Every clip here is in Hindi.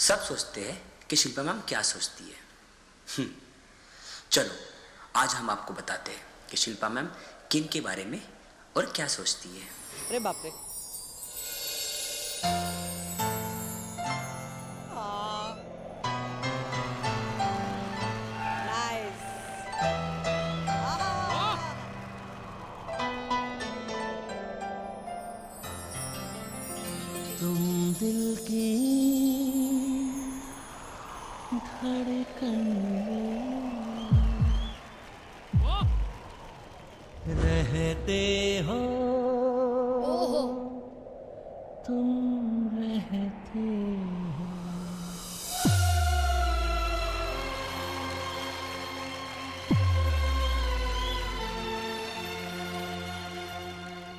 सब सोचते हैं कि शिल्पा मैम क्या सोचती है। चलो आज हम आपको बताते हैं कि शिल्पा मैम किन के बारे में और क्या सोचती है। अरे बाप रे। नाइस। तुम दिल की धड़कन में रहते हो, तुम रहते हो।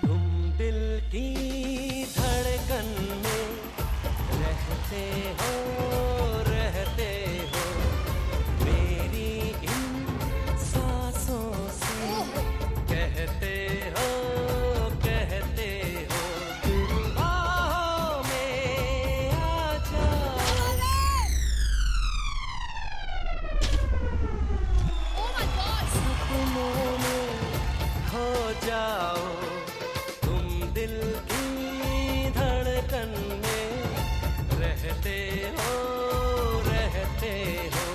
तुम दिल की धड़कन में रहते हो, रहते हो। मेरी इन सांसों से कहते हो, कहते हो। बाहों में आ जाओ। सपनों में खो जाओ। तुम दिल की धड़कन में रहते हो, रहते हो।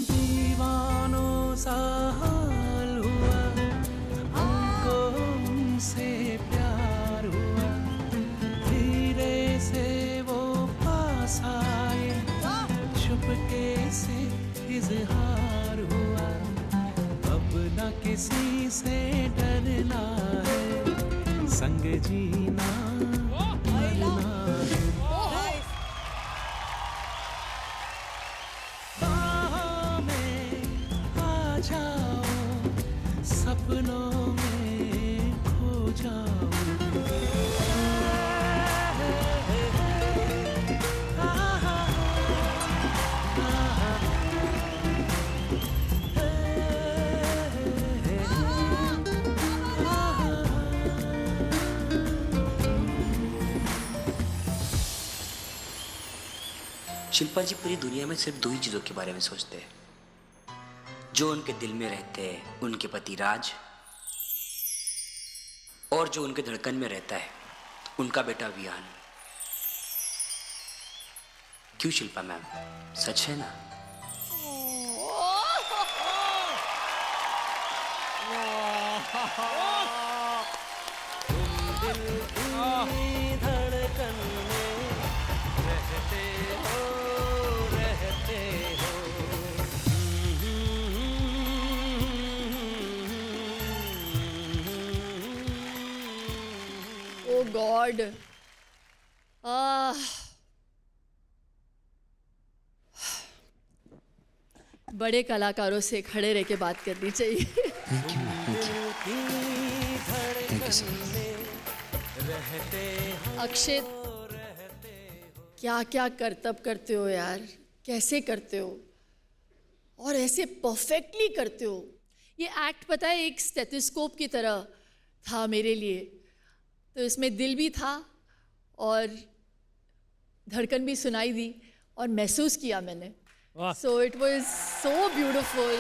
दीवानों सा हाल हुआ, हमको उनसे प्यार हुआ। धीरे से वो पास आए, चुपके से इजहार हुआ। अब न किसी से डरना है, संग जीना मरना है। बाहों में आ जाओ, सपनों में खो जाओ। शिल्पा जी पूरी दुनिया में सिर्फ दो ही चीजों के बारे में सोचते हैं, जो उनके दिल में रहते हैं उनके पति राज, और जो उनके धड़कन में रहता है उनका बेटा विहान। क्यों शिल्पा मैम, सच है ना? तुम दिल की धड़कन में रहते हो, रहते हो। ओ गॉड। बड़े कलाकारों से खड़े रह के बात करनी चाहिए। Thank you sir. अक्षित, क्या क्या करतब करते हो यार, कैसे करते हो और ऐसे परफेक्टली करते हो। ये एक्ट पता है एक स्टेथोस्कोप की तरह था मेरे लिए। तो इसमें दिल भी था और धड़कन भी सुनाई दी और महसूस किया मैंने। So it was so beautiful.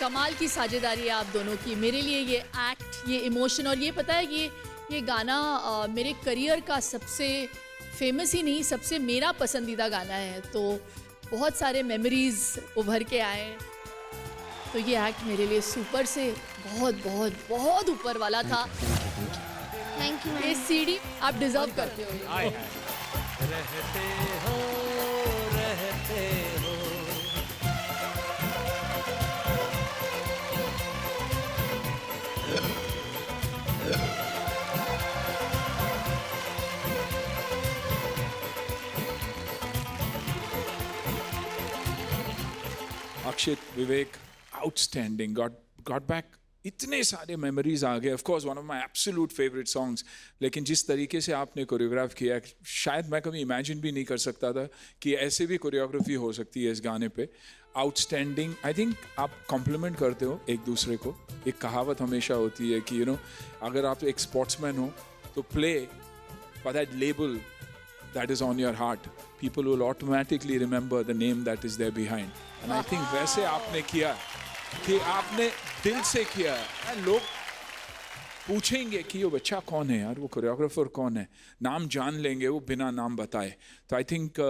कमाल की साझेदारी है आप दोनों की। मेरे लिए ये एक्ट, ये इमोशन, और ये पता है ये गाना मेरे करियर का सबसे फेमस ही नहीं, सबसे मेरा पसंदीदा गाना है। तो बहुत सारे मेमोरीज उभर के आए। तो ये एक्ट मेरे लिए सुपर से बहुत बहुत बहुत ऊपर वाला था। Thank you. ये सीडी आप डिजर्व करते हो। रहते हो, रहते हो। Akshit, Vivek, outstanding. Got back इतने सारे मेमोरीज आ गए. Of course one of my absolute favourite songs. लेकिन जिस तरीके से आपने कोरियोग्राफ किया, शायद मैं कभी इमेजिन भी नहीं कर सकता था कि ऐसे भी कोरियोग्राफी हो सकती है इस गाने पे. आउटस्टैंडिंग. आई थिंक आप कॉम्प्लीमेंट करते हो एक दूसरे को. एक कहावत हमेशा होती है कि अगर आप एक स्पोर्ट्समैन हो तो play for that label that is on your heart. People will automatically remember the name that is there behind. And I think वैसे आपने किया कि आपने दिल से किया. लोग पूछेंगे कि ये बच्चा कौन है यार, वो कोरियोग्राफर कौन है, नाम जान लेंगे वो बिना नाम बताए. तो आई थिंक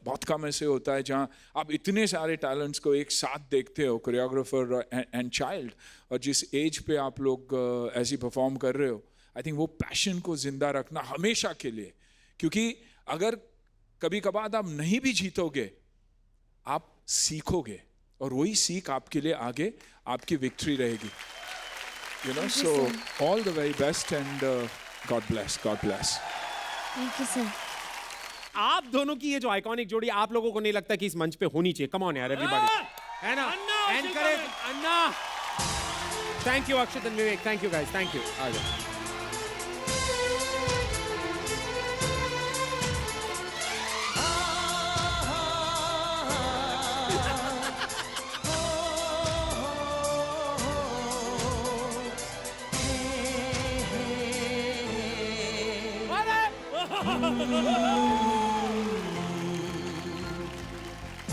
बहुत कम ऐसे होता है जहाँ आप इतने सारे टैलेंट्स को एक साथ देखते हो, कोरियोग्राफर एंड चाइल्ड. और जिस एज पे आप लोग ऐसी परफॉर्म कर रहे हो, आई थिंक वो पैशन को जिंदा रखना हमेशा के लिए. क्योंकि अगर कभी कभार आप नहीं भी जीतोगे, आप सीखोगे और वही सीख आपके लिए आगे आपकी विक्ट्री रहेगी. So all the very best and God bless. Thank you, sir. आप दोनों की ये जो आइकॉनिक जोड़ी, आप लोगों को नहीं लगता कि इस मंच पे होनी चाहिए? कम ऑन यार एवरीबॉडी, है ना? Encourage Anna. Thank you Akshat and Vivek. Thank you guys. Thank you. आ जाओ.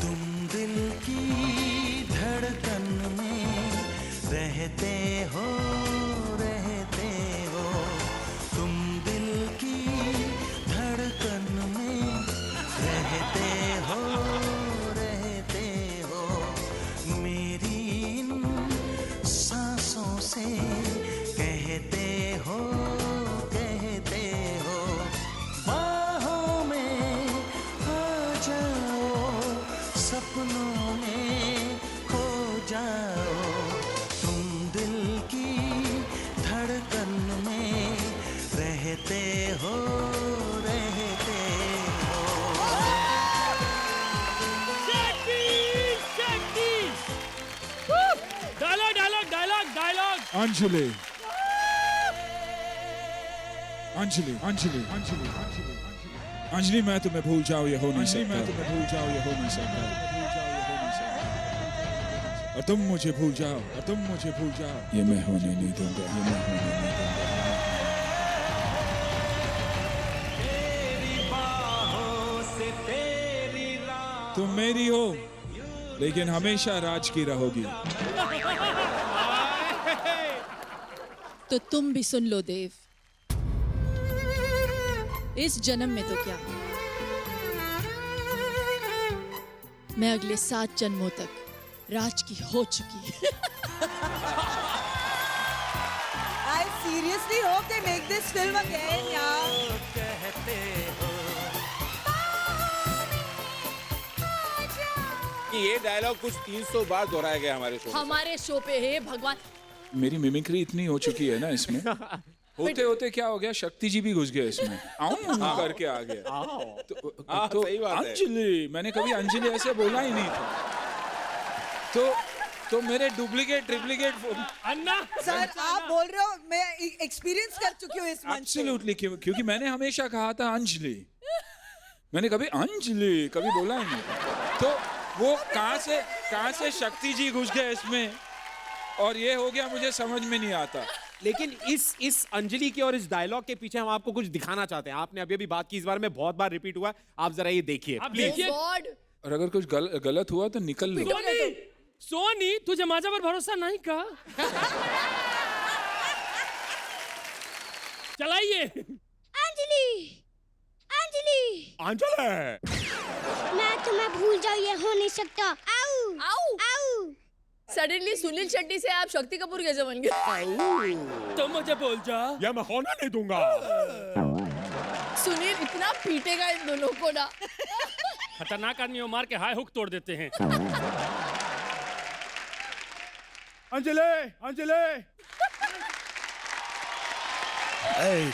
तुम दिल की धड़कन में रहते हो. तुम दिल की धड़कन में रहते हो. मेरी इन सांसों से कहते हो. बाहों में आ जाओ, सपनों में खो जाओ. तुम दिल की धड़कन में रहते हो. अंजलि मैं तुम्हें भूल जाऊं ये हो नहीं सकता. और तुम मुझे भूल जाओ ये मैं होने नहीं दूंगा. तुम मेरी हो लेकिन हमेशा राज की रहोगी. तो तुम भी सुन लो देव, इस जन्म में तो क्या, मैं अगले 7 जन्मों तक राज की हो चुकी. I seriously hope they make this film again, यार. कि ये डायलॉग कुछ 300 बार दोहराया गया हमारे शो में. हमारे शो पे है भगवान. मेरी मिमिक्री इतनी हो चुकी है ना इसमें. होते होते क्या हो गया, शक्ति जी भी घुस गए इसमें. करके आ गया. तो सही बात है. अंजलि, मैंने कभी अंजलि ऐसे बोला ही नहीं था. तो मेरे डुप्लीकेट ट्रिप्लीकेट अन्ना सर, आप बोल रहे हो, मैं एक्सपीरियंस कर चुकी हूँ इस मंच. एब्सोल्युटली. क्योंकि मैंने हमेशा कहा था अंजलि, मैंने कभी अंजलि कभी बोला ही नहीं. तो वो कहाँ से शक्ति जी घुस गए इसमें और ये हो गया, मुझे समझ में नहीं आता. लेकिन इस अंजलि के और इस डायलॉग के पीछे हम आपको कुछ दिखाना चाहते हैं. आपने अभी बात की, इस बार में बहुत बार रिपीट हुआ. आप जरा ये देखिए. और अगर कुछ गलत हुआ तो निकल लो. सोनी, तुझे माझा पर भरोसा नहीं का? चलाइए. अंजलि, मैं तुम्हें भूल जाऊं ये हो नहीं सकता. आओ. सडनली सुनील शेट्टी से आप शक्ति कपूर कैसे बन गए? तुम मुझे भूल जा. या मैं होना नहीं दूंगा. सुनील इतना पीटेगा इन दोनों को ना. खतरनाक आदमी मार के हाई हुक तोड़ देते हैं. अंजलि.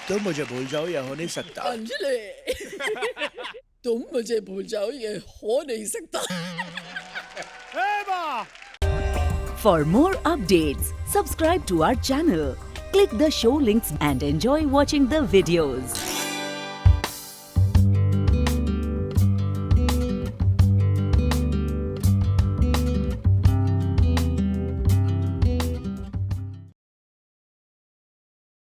तुम मुझे भूल जाओ या हो नहीं सकता. अंजलि, तुम मुझे भूल जाओ ये हो नहीं सकता. For more updates, Subscribe to our channel, click the show links and enjoy watching the videos.